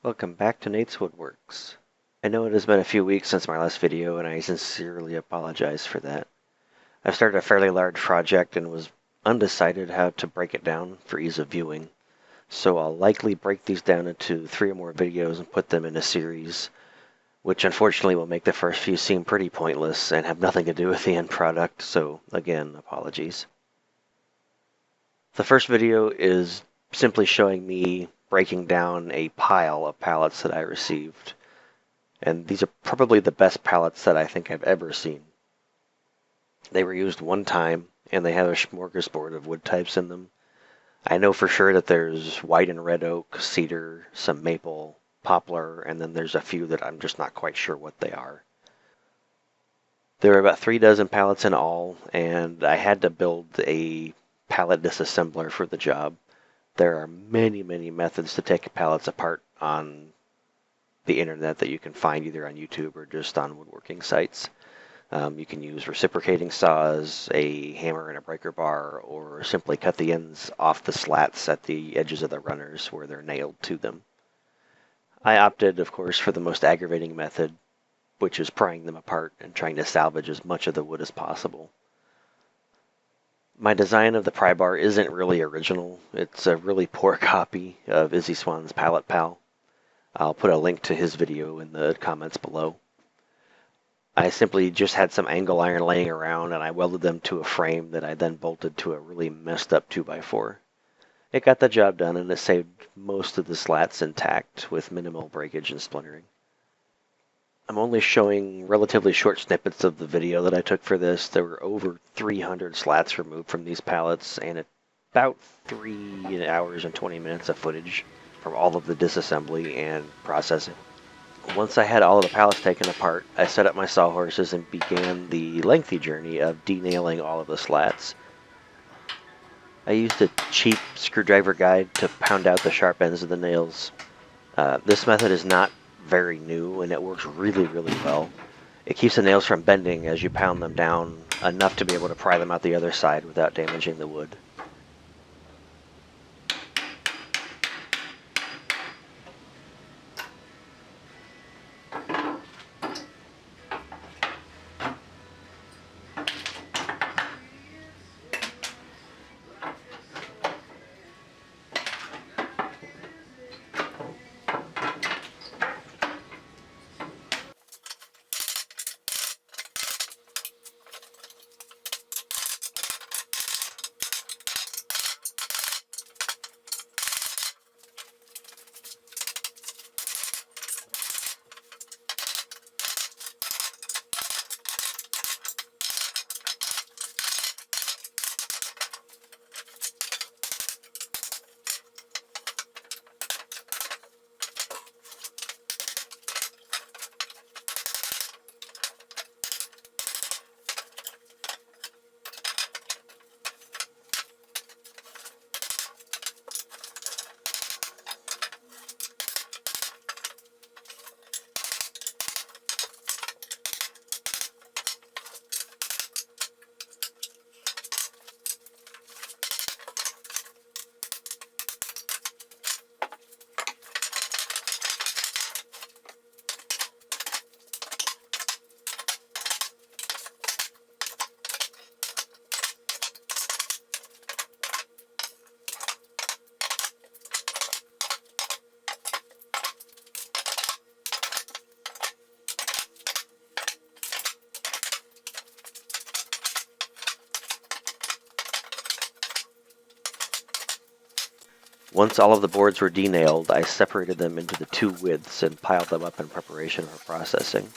Welcome back to Nate's Woodworks. I know it has been a few weeks since my last video, and I sincerely apologize for that. I've started a fairly large project and was undecided how to break it down for ease of viewing, so I'll likely break these down into 3 or more videos and put them in a series, which unfortunately will make the first few seem pretty pointless and have nothing to do with the end product, so again, apologies. The first video is simply showing me breaking down a pile of pallets that I received. And these are probably the best pallets that I think I've ever seen. They were used one time, and they have a smorgasbord of wood types in them. I know for sure that there's white and red oak, cedar, some maple, poplar, and then there's a few that I'm just not quite sure what they are. There were about 3 dozen pallets in all, and I had to build a pallet disassembler for the job. There are many methods to take pallets apart on the internet that you can find either on YouTube or just on woodworking sites. You can use reciprocating saws, a hammer and a breaker bar, or simply cut the ends off the slats at the edges of the runners where they're nailed to them. I opted, of course, for the most aggravating method, which is prying them apart and trying to salvage as much of the wood as possible. My design of the pry bar isn't really original. It's a really poor copy of Izzy Swan's Pallet Pal. I'll put a link to his video in the comments below. I simply just had some angle iron laying around and I welded them to a frame that I then bolted to a really messed up 2x4. It got the job done and it saved most of the slats intact with minimal breakage and splintering. I'm only showing relatively short snippets of the video that I took for this. There were over 300 slats removed from these pallets and about 3 hours and 20 minutes of footage from all of the disassembly and processing. Once I had all of the pallets taken apart, I set up my sawhorses and began the lengthy journey of denailing all of the slats. I used a cheap screwdriver guide to pound out the sharp ends of the nails. This method is not very new and it works really well. It keeps the nails from bending as you pound them down enough to be able to pry them out the other side without damaging the wood. Once all of the boards were denailed, I separated them into the 2 widths and piled them up in preparation for processing.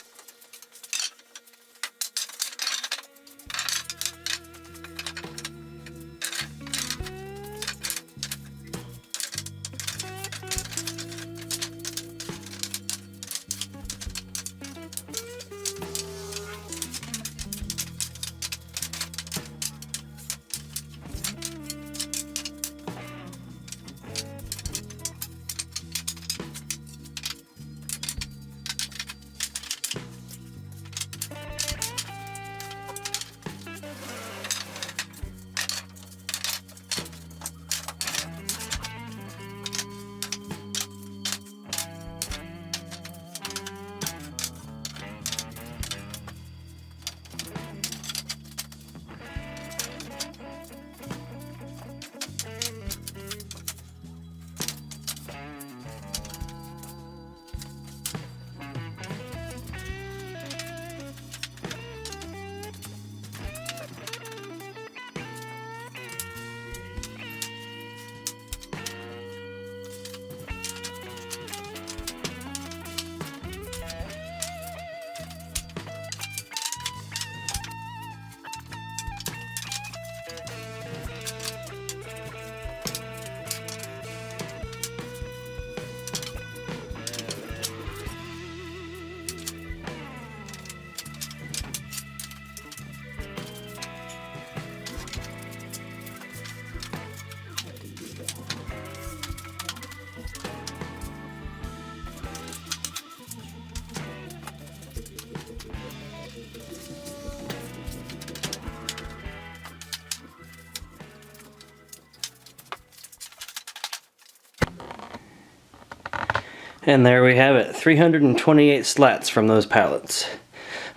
And there we have it, 328 slats from those pallets.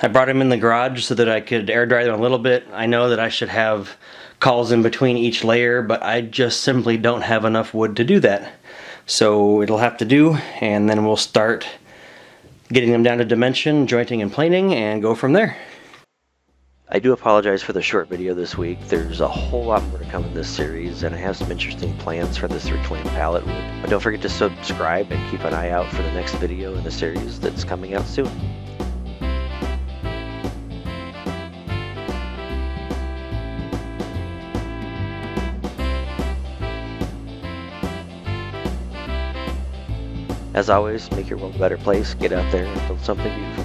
I brought them in the garage so that I could air dry them a little bit. I know that I should have calls in between each layer, but I just simply don't have enough wood to do that. So it'll have to do, and then we'll start getting them down to dimension, jointing and planing, and go from there. I do apologize for the short video this week. There's a whole lot more to come in this series, and I have some interesting plans for this 320 pallet wood. But don't forget to subscribe and keep an eye out for the next video in the series that's coming out soon. As always, make your world a better place, get out there and build something beautiful.